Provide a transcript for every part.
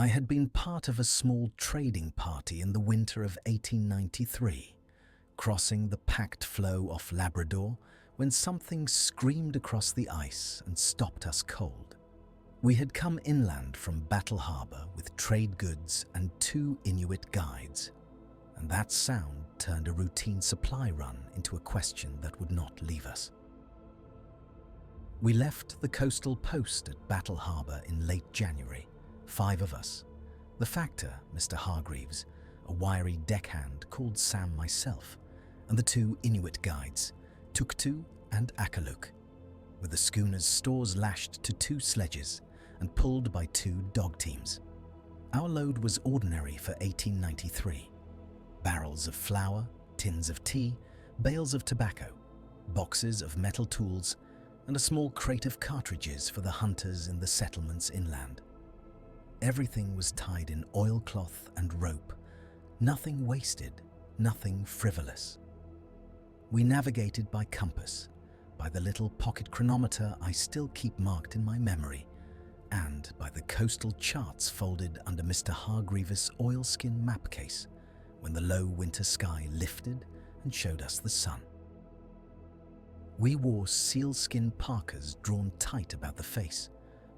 I had been part of a small trading party in the winter of 1893, crossing the packed floe off Labrador when something screamed across the ice and stopped us cold. We had come inland from Battle Harbour with trade goods and 2 Inuit guides, and that sound turned a routine supply run into a question that would not leave us. We left the coastal post at Battle Harbour in late January, 5 of us. The factor, Mr. Hargreaves, a wiry deckhand called Sam myself, and the 2 Inuit guides, Tuktu and Akaluk, with the schooner's stores lashed to 2 sledges and pulled by 2 dog teams. Our load was ordinary for 1893. Barrels of flour, tins of tea, bales of tobacco, boxes of metal tools, and a small crate of cartridges for the hunters in the settlements inland. Everything was tied in oilcloth and rope, nothing wasted, nothing frivolous. We navigated by compass, by the little pocket chronometer I still keep marked in my memory, and by the coastal charts folded under Mr. Hargreaves' oilskin map case when the low winter sky lifted and showed us the sun. We wore sealskin parkas drawn tight about the face,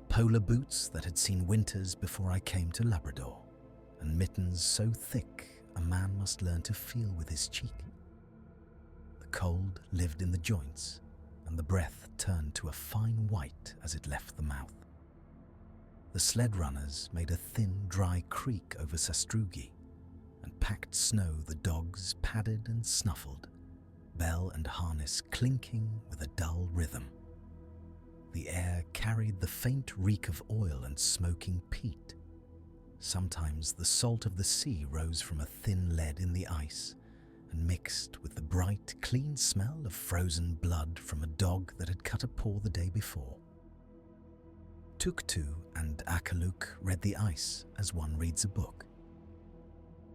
polar boots that had seen winters before I came to Labrador, and mittens so thick a man must learn to feel with his cheek. The cold lived in the joints, and the breath turned to a fine white as it left the mouth. The sled runners made a thin, dry creak over sastrugi, and packed snow the dogs padded and snuffled, bell and harness clinking with a dull rhythm. The air carried the faint reek of oil and smoking peat. Sometimes the salt of the sea rose from a thin lead in the ice and mixed with the bright, clean smell of frozen blood from a dog that had cut a paw the day before. Tuktu and Akaluk read the ice as one reads a book.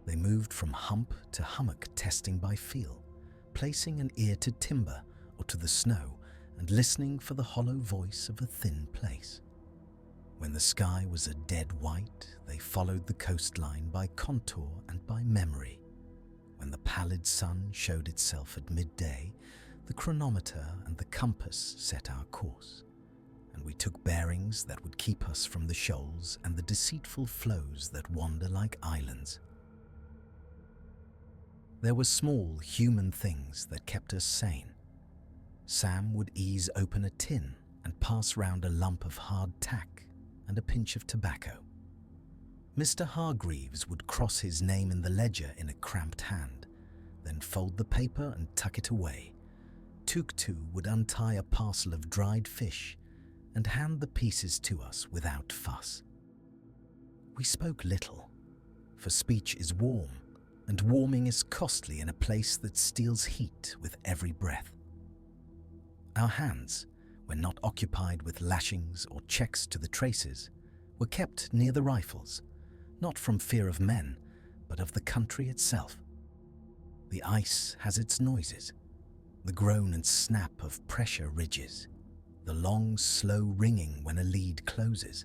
They moved from hump to hummock testing by feel, placing an ear to timber or to the snow and listening for the hollow voice of a thin place. When the sky was a dead white, they followed the coastline by contour and by memory. When the pallid sun showed itself at midday, the chronometer and the compass set our course, and we took bearings that would keep us from the shoals and the deceitful floes that wander like islands. There were small human things that kept us sane. Sam would ease open a tin and pass round a lump of hard tack and a pinch of tobacco. Mr. Hargreaves would cross his name in the ledger in a cramped hand, then fold the paper and tuck it away. Tuktu would untie a parcel of dried fish and hand the pieces to us without fuss. We spoke little, for speech is warm, and warming is costly in a place that steals heat with every breath. Our hands, when not occupied with lashings or checks to the traces, were kept near the rifles, not from fear of men, but of the country itself. The ice has its noises, the groan and snap of pressure ridges, the long, slow ringing when a lead closes,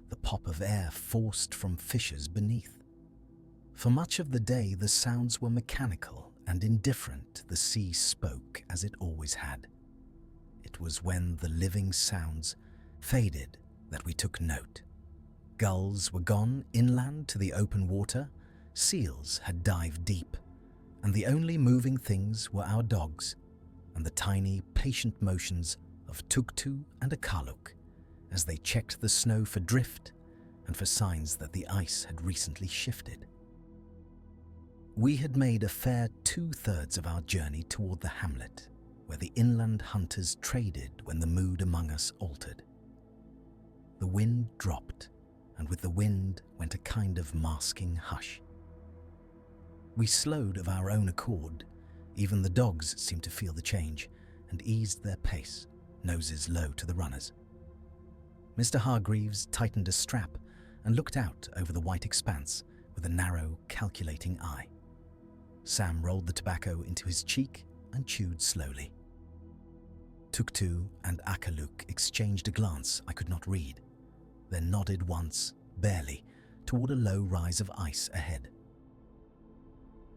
the pop of air forced from fissures beneath. For much of the day the sounds were mechanical and indifferent. The sea spoke as it always had. It was when the living sounds faded that we took note. Gulls were gone inland to the open water, seals had dived deep, and the only moving things were our dogs and the tiny, patient motions of Tuktu and Akaluk as they checked the snow for drift and for signs that the ice had recently shifted. We had made a fair 2/3 of our journey toward the hamlet, where the inland hunters traded when the mood among us altered. The wind dropped, and with the wind went a kind of masking hush. We slowed of our own accord. Even the dogs seemed to feel the change and eased their pace, noses low to the runners. Mr. Hargreaves tightened a strap and looked out over the white expanse with a narrow, calculating eye. Sam rolled the tobacco into his cheek and chewed slowly. Tuktu and Akaluk exchanged a glance I could not read, then nodded once, barely, toward a low rise of ice ahead.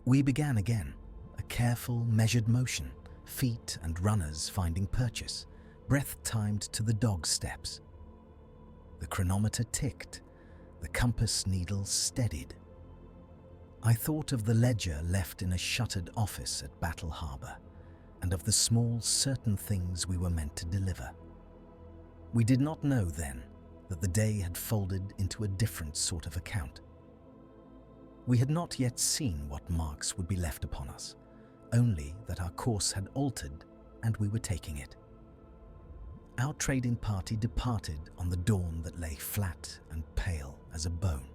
We began again, a careful, measured motion, feet and runners finding purchase, breath timed to the dog's steps. The chronometer ticked, the compass needle steadied. I thought of the ledger left in a shuttered office at Battle Harbour, and of the small, certain things we were meant to deliver. We did not know then that the day had folded into a different sort of account. We had not yet seen what marks would be left upon us, only that our course had altered and we were taking it. Our trading party departed on the dawn that lay flat and pale as a bone.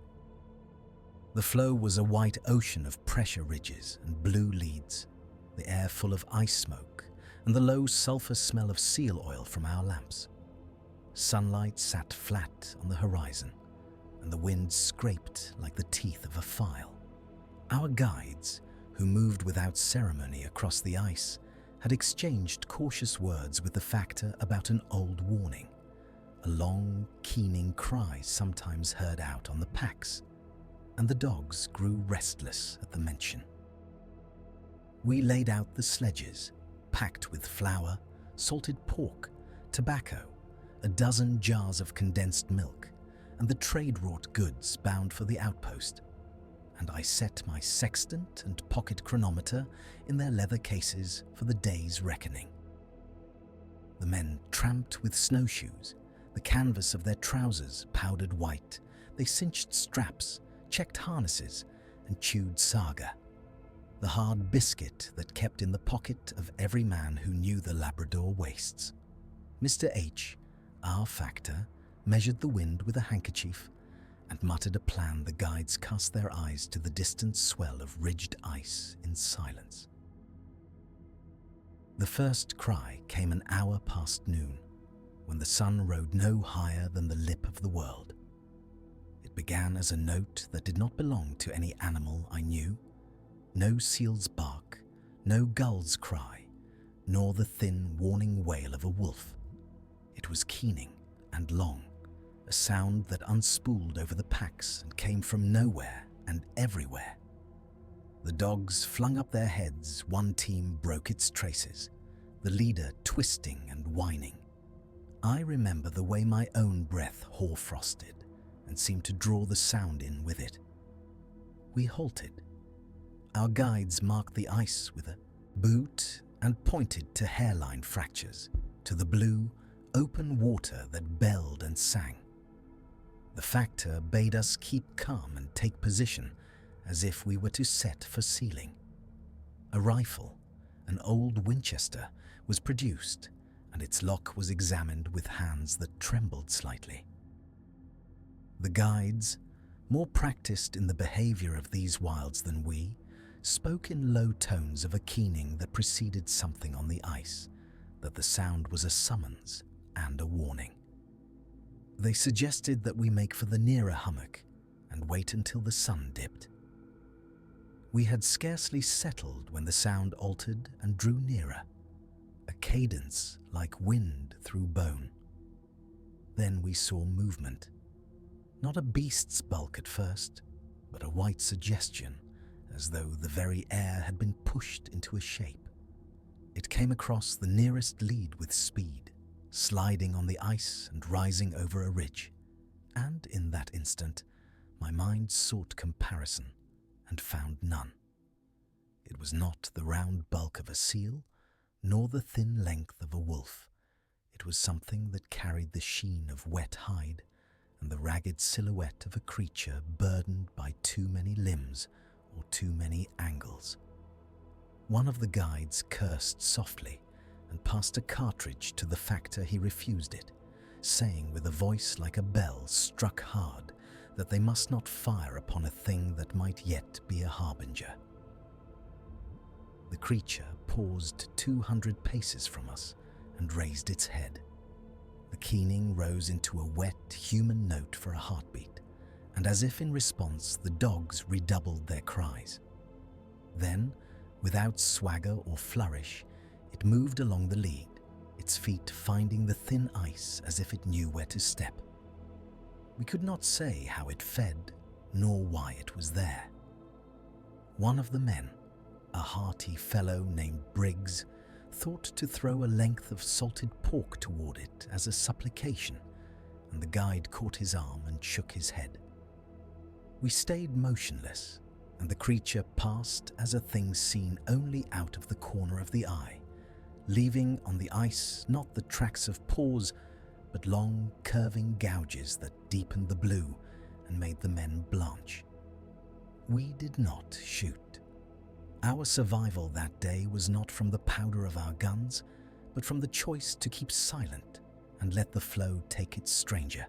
The flow was a white ocean of pressure ridges and blue leads, the air full of ice smoke and the low sulphur smell of seal oil from our lamps. Sunlight sat flat on the horizon, and the wind scraped like the teeth of a file. Our guides, who moved without ceremony across the ice, had exchanged cautious words with the factor about an old warning, a long, keening cry sometimes heard out on the packs, and the dogs grew restless at the mention. We laid out the sledges, packed with flour, salted pork, tobacco, a dozen jars of condensed milk, and the trade-wrought goods bound for the outpost, and I set my sextant and pocket chronometer in their leather cases for the day's reckoning. The men tramped with snowshoes, the canvas of their trousers powdered white. They cinched straps, checked harnesses, and chewed saga, the hard biscuit that kept in the pocket of every man who knew the Labrador wastes. Mr. H, our factor, measured the wind with a handkerchief and muttered a plan. The guides cast their eyes to the distant swell of ridged ice in silence. The first cry came an hour past noon, when the sun rode no higher than the lip of the world. It began as a note that did not belong to any animal I knew. No seal's bark, no gull's cry, nor the thin, warning wail of a wolf. It was keening and long, a sound that unspooled over the packs and came from nowhere and everywhere. The dogs flung up their heads. One team broke its traces, the leader twisting and whining. I remember the way my own breath hoar-frosted and seemed to draw the sound in with it. We halted. Our guides marked the ice with a boot and pointed to hairline fractures, to the blue, open water that belled and sang. The factor bade us keep calm and take position, as if we were to set for sealing. A rifle, an old Winchester, was produced, and its lock was examined with hands that trembled slightly. The guides, more practiced in the behavior of these wilds than we, spoke in low tones of a keening that preceded something on the ice, that the sound was a summons and a warning. They suggested that we make for the nearer hummock and wait until the sun dipped. We had scarcely settled when the sound altered and drew nearer, a cadence like wind through bone. Then we saw movement, not a beast's bulk at first, but a white suggestion, as though the very air had been pushed into a shape. It came across the nearest lead with speed, sliding on the ice and rising over a ridge, and in that instant my mind sought comparison and found none. It was not the round bulk of a seal, nor the thin length of a wolf. It was something that carried the sheen of wet hide and the ragged silhouette of a creature burdened by too many limbs or too many angles. One of the guides cursed softly and passed a cartridge to the factor. He refused it, saying with a voice like a bell struck hard that they must not fire upon a thing that might yet be a harbinger. The creature paused 200 paces from us and raised its head. The keening rose into a wet, human note for a heartbeat, and as if in response, the dogs redoubled their cries. Then, without swagger or flourish, it moved along the lead, its feet finding the thin ice as if it knew where to step. We could not say how it fed, nor why it was there. One of the men, a hearty fellow named Briggs, thought to throw a length of salted pork toward it as a supplication, and the guide caught his arm and shook his head. We stayed motionless, and the creature passed as a thing seen only out of the corner of the eye, leaving on the ice not the tracks of paws, but long, curving gouges that deepened the blue and made the men blanch. We did not shoot. Our survival that day was not from the powder of our guns, but from the choice to keep silent and let the flow take its stranger.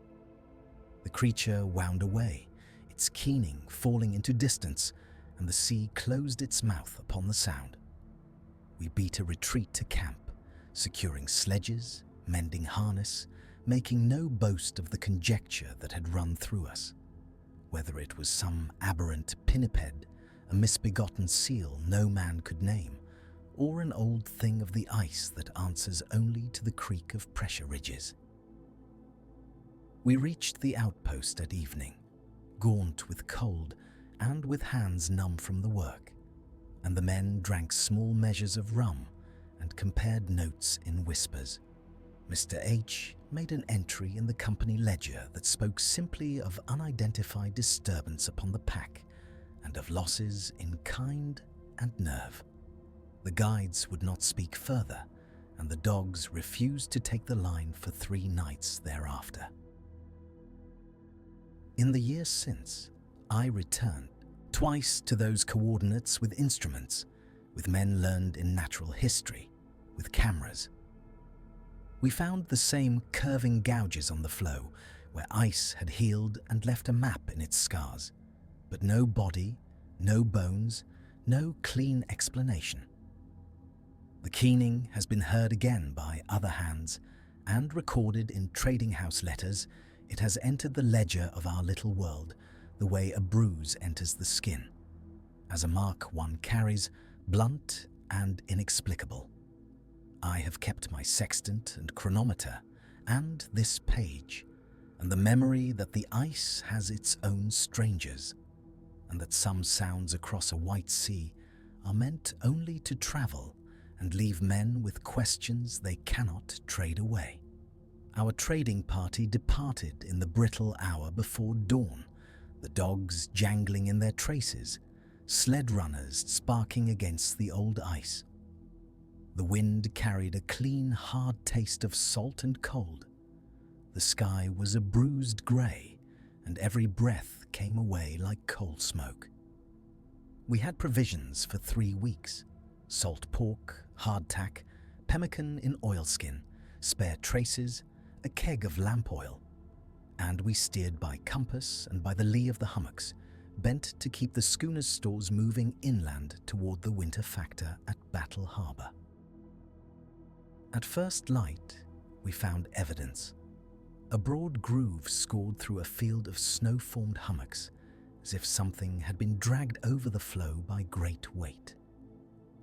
The creature wound away, its keening falling into distance, and the sea closed its mouth upon the sound. We beat a retreat to camp, securing sledges, mending harness, making no boast of the conjecture that had run through us. Whether it was some aberrant pinniped, a misbegotten seal no man could name, or an old thing of the ice that answers only to the creak of pressure ridges. We reached the outpost at evening, gaunt with cold and with hands numb from the work, and the men drank small measures of rum and compared notes in whispers. Mr. H made an entry in the company ledger that spoke simply of unidentified disturbance upon the pack and of losses in kind and nerve. The guides would not speak further, and the dogs refused to take the line for 3 nights thereafter. In the years since, I returned twice to those coordinates with instruments, with men learned in natural history, with cameras. We found the same curving gouges on the floe where ice had healed and left a map in its scars, but no body, no bones, no clean explanation. The keening has been heard again by other hands, and recorded in trading house letters, it has entered the ledger of our little world the way a bruise enters the skin, as a mark one carries, blunt and inexplicable. I have kept my sextant and chronometer, and this page, and the memory that the ice has its own strangers, and that some sounds across a white sea are meant only to travel and leave men with questions they cannot trade away. Our trading party departed in the brittle hour before dawn, the dogs jangling in their traces, sled runners sparking against the old ice. The wind carried a clean, hard taste of salt and cold. The sky was a bruised grey, and every breath came away like coal smoke. We had provisions for 3 weeks: salt pork, hardtack, pemmican in oilskin, spare traces, a keg of lamp oil, and we steered by compass and by the lee of the hummocks, bent to keep the schooner's stores moving inland toward the winter factor at Battle Harbour. At first light, we found evidence. A broad groove scored through a field of snow-formed hummocks, as if something had been dragged over the floe by great weight.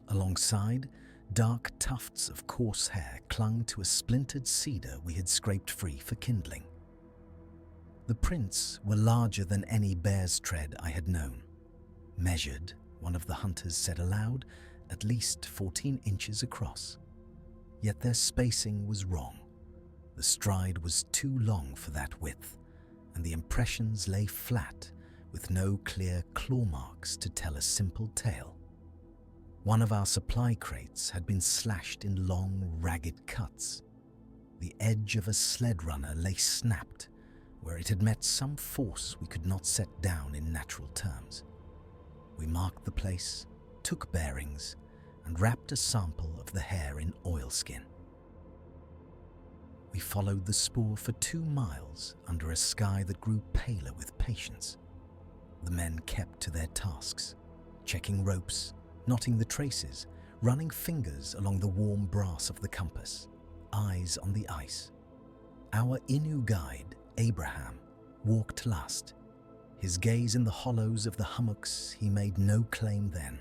Alongside, dark tufts of coarse hair clung to a splintered cedar we had scraped free for kindling. The prints were larger than any bear's tread I had known. Measured, one of the hunters said aloud, at least 14 inches across. Yet their spacing was wrong. The stride was too long for that width, and the impressions lay flat, with no clear claw marks to tell a simple tale. One of our supply crates had been slashed in long, ragged cuts. The edge of a sled runner lay snapped, where it had met some force we could not set down in natural terms. We marked the place, took bearings, and wrapped a sample of the hair in oilskin. We followed the spoor for 2 miles under a sky that grew paler with patience. The men kept to their tasks, checking ropes, knotting the traces, running fingers along the warm brass of the compass, eyes on the ice. Our Inuit guide, Abraham, walked last. His gaze in the hollows of the hummocks, he made no claim then,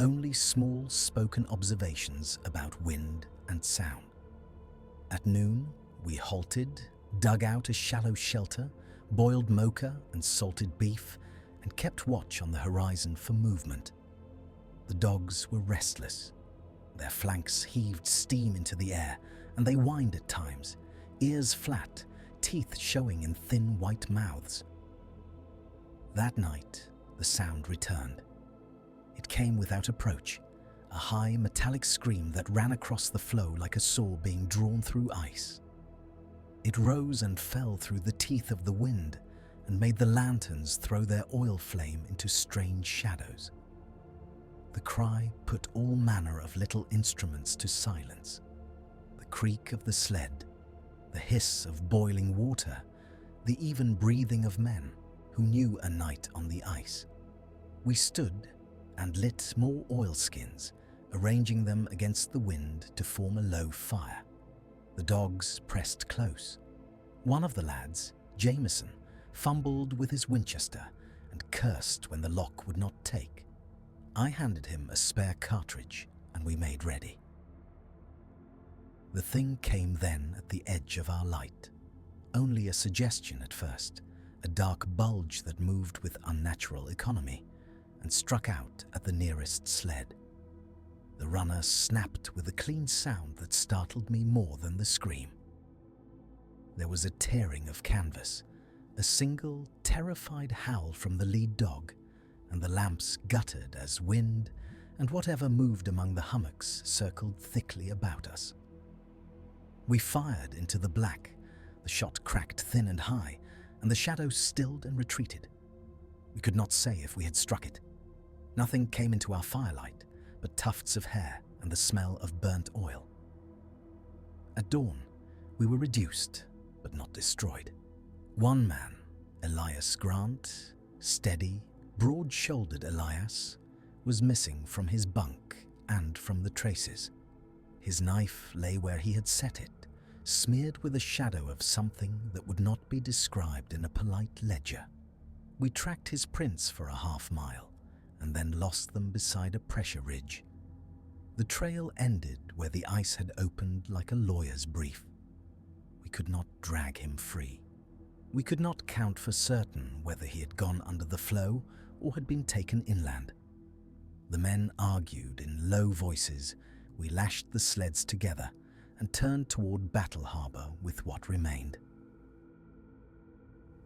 only small spoken observations about wind and sound. At noon, we halted, dug out a shallow shelter, boiled mocha and salted beef, and kept watch on the horizon for movement. The dogs were restless. Their flanks heaved steam into the air, and they whined at times, ears flat, teeth showing in thin white mouths. That night, the sound returned. It came without approach, a high metallic scream that ran across the floe like a saw being drawn through ice. It rose and fell through the teeth of the wind and made the lanterns throw their oil flame into strange shadows. The cry put all manner of little instruments to silence. The creak of the sled, the hiss of boiling water, the even breathing of men who knew a night on the ice. We stood and lit more oilskins, arranging them against the wind to form a low fire. The dogs pressed close. One of the lads, Jameson, fumbled with his Winchester and cursed when the lock would not take. I handed him a spare cartridge and we made ready. The thing came then at the edge of our light. Only a suggestion at first, a dark bulge that moved with unnatural economy and struck out at the nearest sled. The runner snapped with a clean sound that startled me more than the scream. There was a tearing of canvas, a single terrified howl from the lead dog, and the lamps guttered as wind and whatever moved among the hummocks circled thickly about us. We fired into the black. The shot cracked thin and high, and the shadow stilled and retreated. We could not say if we had struck it. Nothing came into our firelight but tufts of hair and the smell of burnt oil. At dawn, we were reduced, but not destroyed. One man, Elias Grant, steady, broad-shouldered Elias, was missing from his bunk and from the traces. His knife lay where he had set it, smeared with a shadow of something that would not be described in a polite ledger. We tracked his prints for a half-mile and then lost them beside a pressure ridge. The trail ended where the ice had opened like a lawyer's brief. We could not drag him free. We could not count for certain whether he had gone under the floe or had been taken inland. The men argued in low voices. We lashed the sleds together and turned toward Battle Harbour with what remained.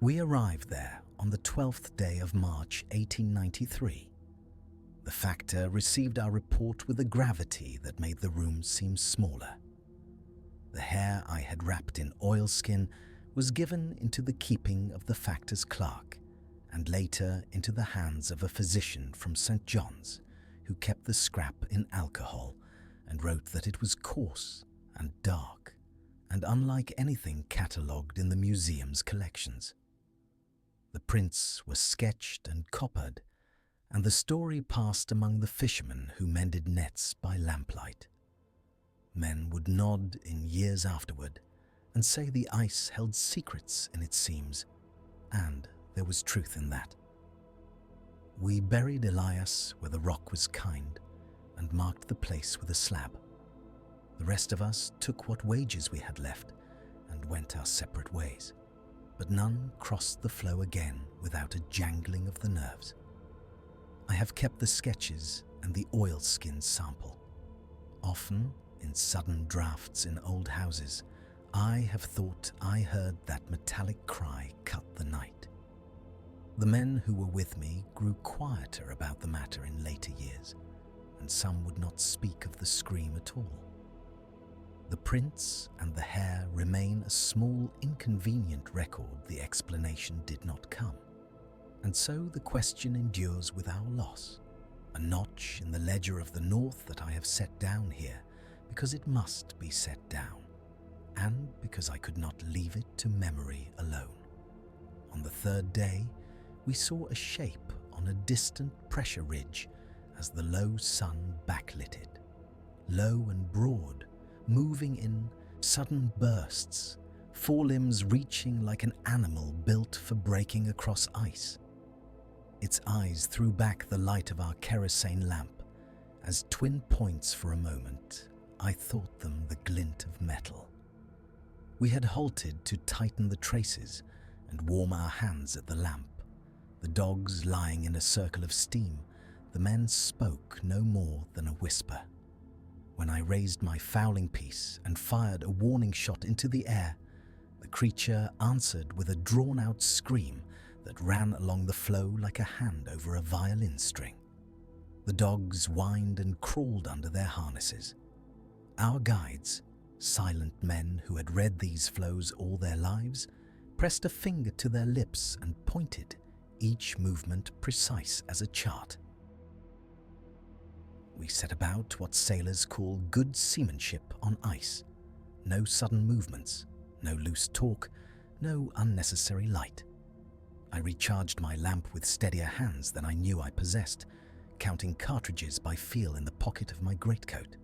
We arrived there on the 12th day of March 1893. The factor received our report with a gravity that made the room seem smaller. The hair I had wrapped in oilskin was given into the keeping of the factor's clerk and later into the hands of a physician from St. John's who kept the scrap in alcohol and wrote that it was coarse and dark and unlike anything catalogued in the museum's collections. The prints were sketched and coppered, and the story passed among the fishermen who mended nets by lamplight. Men would nod in years afterward and say the ice held secrets in its seams, and there was truth in that. We buried Elias where the rock was kind and marked the place with a slab. The rest of us took what wages we had left and went our separate ways, but none crossed the floe again without a jangling of the nerves. I have kept the sketches and the oilskin sample. Often, in sudden drafts in old houses, I have thought I heard that metallic cry cut the night. The men who were with me grew quieter about the matter in later years, and some would not speak of the scream at all. The prints and the hair remain a small, inconvenient record the explanation did not come. And so the question endures with our loss, a notch in the ledger of the North that I have set down here because it must be set down, and because I could not leave it to memory alone. On the third day, we saw a shape on a distant pressure ridge as the low sun backlit it, low and broad, moving in sudden bursts, forelimbs reaching like an animal built for breaking across ice. Its eyes threw back the light of our kerosene lamp. As twin points for a moment, I thought them the glint of metal. We had halted to tighten the traces and warm our hands at the lamp. The dogs lying in a circle of steam, the men spoke no more than a whisper. When I raised my fowling piece and fired a warning shot into the air, the creature answered with a drawn-out scream that ran along the flow like a hand over a violin string. The dogs whined and crawled under their harnesses. Our guides, silent men who had read these flows all their lives, pressed a finger to their lips and pointed, each movement precise as a chart. We set about what sailors call good seamanship on ice. No sudden movements, no loose talk, no unnecessary light. I recharged my lamp with steadier hands than I knew I possessed, counting cartridges by feel in the pocket of my greatcoat.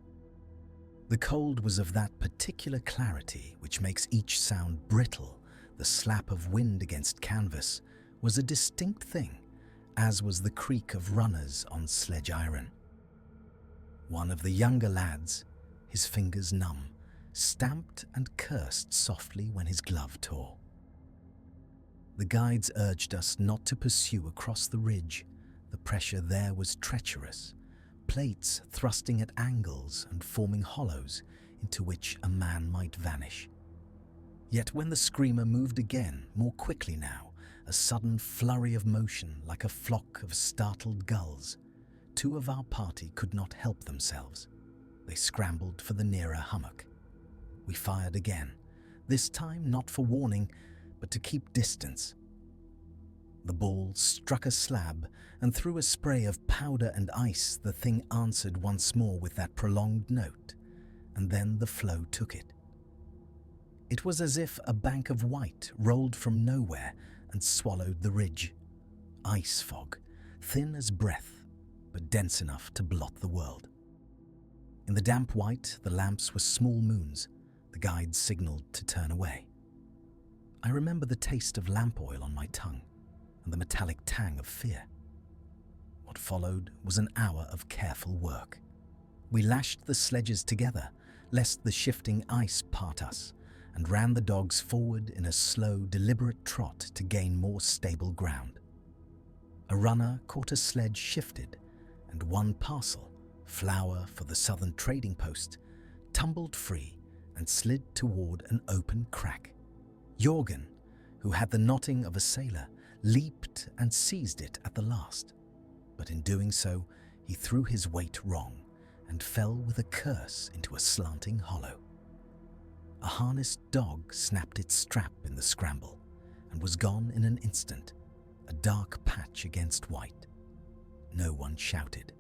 The cold was of that particular clarity which makes each sound brittle. The slap of wind against canvas was a distinct thing, as was the creak of runners on sledge iron. One of the younger lads, his fingers numb, stamped and cursed softly when his glove tore. The guides urged us not to pursue across the ridge. The pressure there was treacherous, plates thrusting at angles and forming hollows into which a man might vanish. Yet when the screamer moved again, more quickly now, a sudden flurry of motion like a flock of startled gulls, two of our party could not help themselves. They scrambled for the nearer hummock. We fired again, this time not for warning, but to keep distance. The ball struck a slab, and through a spray of powder and ice the thing answered once more with that prolonged note, and then the flow took it. It was as if a bank of white rolled from nowhere and swallowed the ridge. Ice fog, thin as breath, but dense enough to blot the world. In the damp white, the lamps were small moons. The guides signaled to turn away. I remember the taste of lamp oil on my tongue and the metallic tang of fear. What followed was an hour of careful work. We lashed the sledges together, lest the shifting ice part us, and ran the dogs forward in a slow, deliberate trot to gain more stable ground. A runner caught a sledge shifted, and one parcel, flour for the southern trading post, tumbled free and slid toward an open crack. Jorgen, who had the knotting of a sailor, leaped and seized it at the last, but in doing so he threw his weight wrong and fell with a curse into a slanting hollow. A harnessed dog snapped its strap in the scramble and was gone in an instant, a dark patch against white. No one shouted.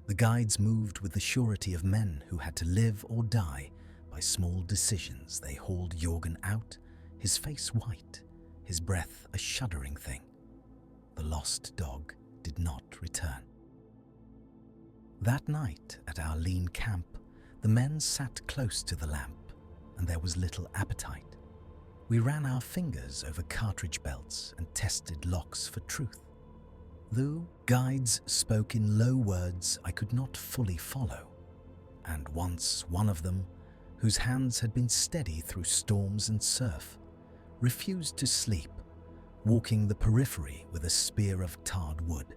The guides moved with the surety of men who had to live or die by small decisions. They hauled Jorgen out, his face white, his breath a shuddering thing. The lost dog did not return. That night at our lean camp, the men sat close to the lamp, and there was little appetite. We ran our fingers over cartridge belts and tested locks for truth. Though guides spoke in low words I could not fully follow, and once one of them, whose hands had been steady through storms and surf, refused to sleep, walking the periphery with a spear of tarred wood.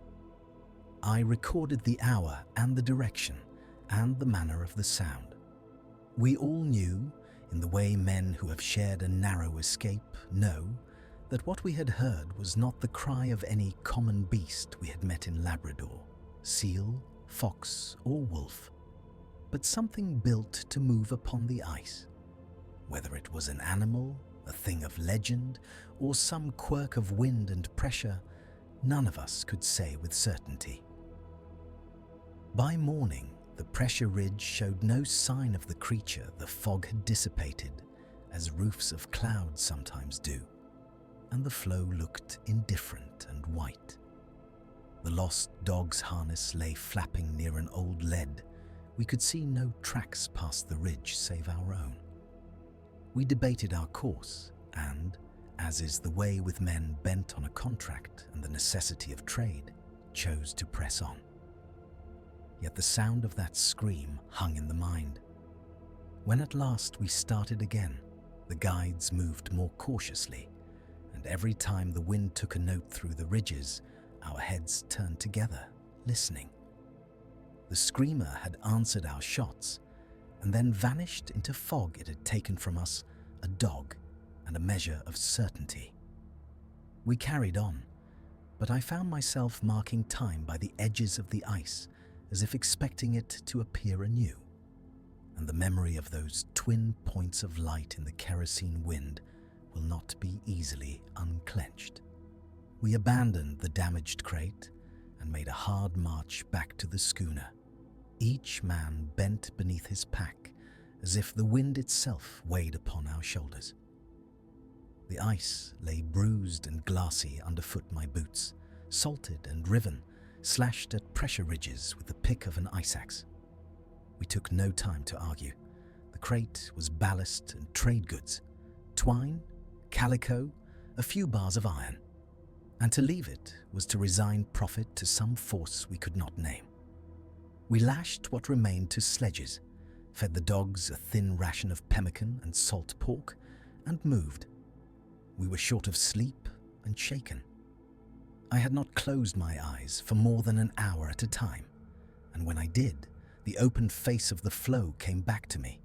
I recorded the hour and the direction and the manner of the sound. We all knew, in the way men who have shared a narrow escape know, that what we had heard was not the cry of any common beast we had met in Labrador, seal, fox, or wolf, but something built to move upon the ice. Whether it was an animal, a thing of legend, or some quirk of wind and pressure, none of us could say with certainty. By morning, the pressure ridge showed no sign of the creature. The fog had dissipated, as roofs of cloud sometimes do, and the flow looked indifferent and white. The lost dog's harness lay flapping near an old lead. We could see no tracks past the ridge save our own. We debated our course and, as is the way with men bent on a contract and the necessity of trade, chose to press on. Yet the sound of that scream hung in the mind. When at last we started again, the guides moved more cautiously, and and every time the wind took a note through the ridges, our heads turned together, listening. The screamer had answered our shots, and then vanished into fog it had taken from us a dog and a measure of certainty. We carried on, but I found myself marking time by the edges of the ice, as if expecting it to appear anew. And the memory of those twin points of light in the kerosene wind will not be easily unclenched. We abandoned the damaged crate and made a hard march back to the schooner, each man bent beneath his pack as if the wind itself weighed upon our shoulders. The ice lay bruised and glassy underfoot my boots, salted and riven, slashed at pressure ridges with the pick of an ice axe. We took no time to argue. The crate was ballast and trade goods, twine, calico, a few bars of iron. And to leave it was to resign profit to some force we could not name. We lashed what remained to sledges, fed the dogs a thin ration of pemmican and salt pork, and moved. We were short of sleep and shaken. I had not closed my eyes for more than an hour at a time, and when I did, the open face of the floe came back to me.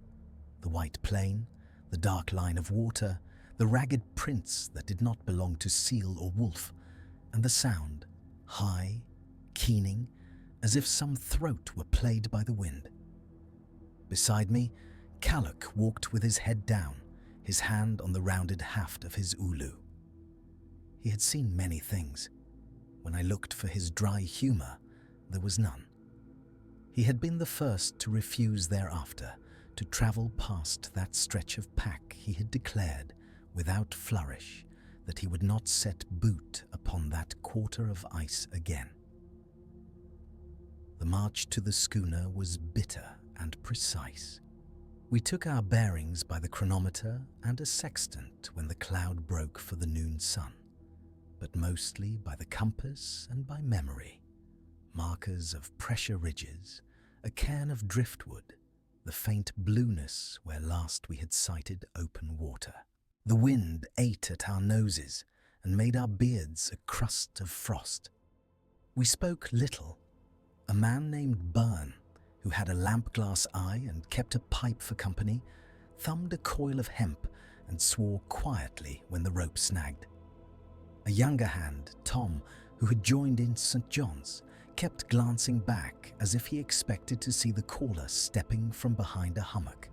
The white plain, the dark line of water, the ragged prints that did not belong to seal or wolf, and the sound, high, keening, as if some throat were played by the wind. Beside me, Calloch walked with his head down, his hand on the rounded haft of his ulu. He had seen many things. When I looked for his dry humour, there was none. He had been the first to refuse thereafter to travel past that stretch of pack he had declared, without flourish, that he would not set boot upon that quarter of ice again. The march to the schooner was bitter and precise. We took our bearings by the chronometer and a sextant when the cloud broke for the noon sun, but mostly by the compass and by memory, markers of pressure ridges, a cairn of driftwood, the faint blueness where last we had sighted open water. The wind ate at our noses and made our beards a crust of frost. We spoke little. A man named Byrne, who had a lamp-glass eye and kept a pipe for company, thumbed a coil of hemp and swore quietly when the rope snagged. A younger hand, Tom, who had joined in St. John's, kept glancing back as if he expected to see the caller stepping from behind a hummock.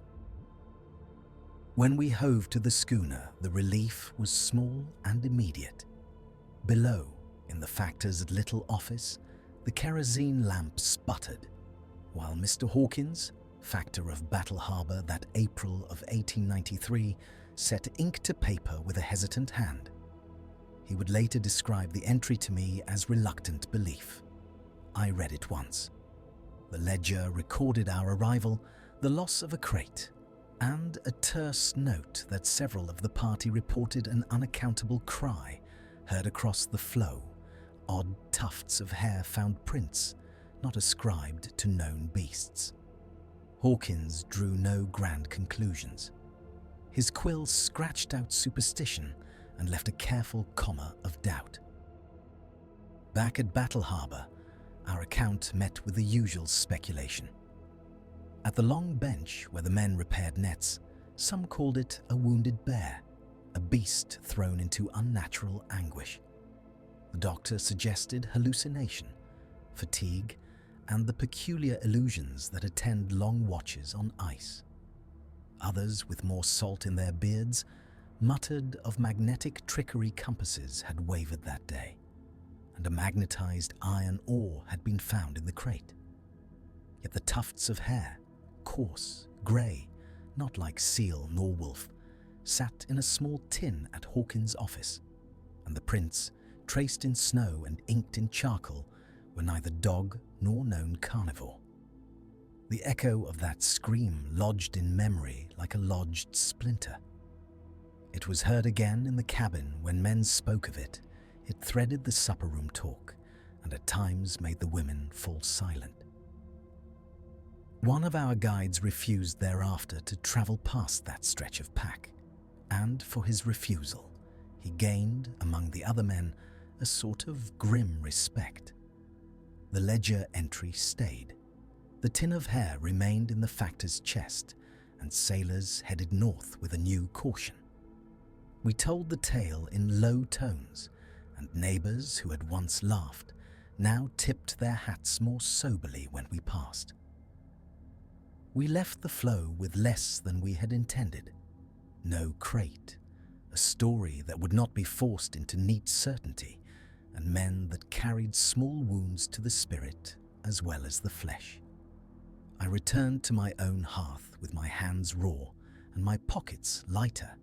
When we hove to the schooner, the relief was small and immediate. Below, in the factor's little office, the kerosene lamp sputtered, while Mr. Hawkins, factor of Battle Harbour that April of 1893, set ink to paper with a hesitant hand. He would later describe the entry to me as reluctant belief. I read it once. The ledger recorded our arrival, the loss of a crate, and a terse note that several of the party reported an unaccountable cry heard across the floe, odd tufts of hair found prints, not ascribed to known beasts. Hawkins drew no grand conclusions. His quill scratched out superstition and left a careful comma of doubt. Back at Battle Harbour, our account met with the usual speculation. At the long bench where the men repaired nets, some called it a wounded bear, a beast thrown into unnatural anguish. The doctor suggested hallucination, fatigue, and the peculiar illusions that attend long watches on ice. Others, with more salt in their beards, muttered of magnetic trickery compasses had wavered that day, and a magnetized iron ore had been found in the crate. Yet the tufts of hair, coarse, grey, not like seal nor wolf, sat in a small tin at Hawkins' office, and the prints, traced in snow and inked in charcoal, were neither dog nor known carnivore. The echo of that scream lodged in memory like a lodged splinter. It was heard again in the cabin when men spoke of it. It threaded the supper-room talk, and at times made the women fall silent. One of our guides refused thereafter to travel past that stretch of pack, and for his refusal, he gained, among the other men, a sort of grim respect. The ledger entry stayed. The tin of hair remained in the factor's chest, and sailors headed north with a new caution. We told the tale in low tones, and neighbors who had once laughed now tipped their hats more soberly when we passed. We left the flow with less than we had intended. No crate, a story that would not be forced into neat certainty, and men that carried small wounds to the spirit as well as the flesh. I returned to my own hearth with my hands raw and my pockets lighter.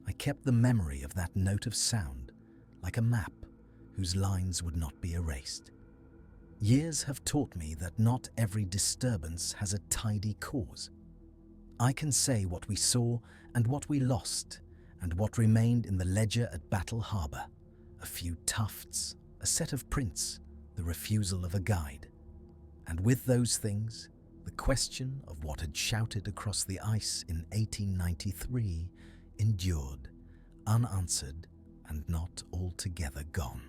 I kept the memory of that note of sound like a map whose lines would not be erased. Years have taught me that not every disturbance has a tidy cause. I can say what we saw and what we lost, and what remained in the ledger at Battle Harbour: a few tufts, a set of prints, the refusal of a guide. And with those things, the question of what had shouted across the ice in 1893 endured, unanswered and not altogether gone.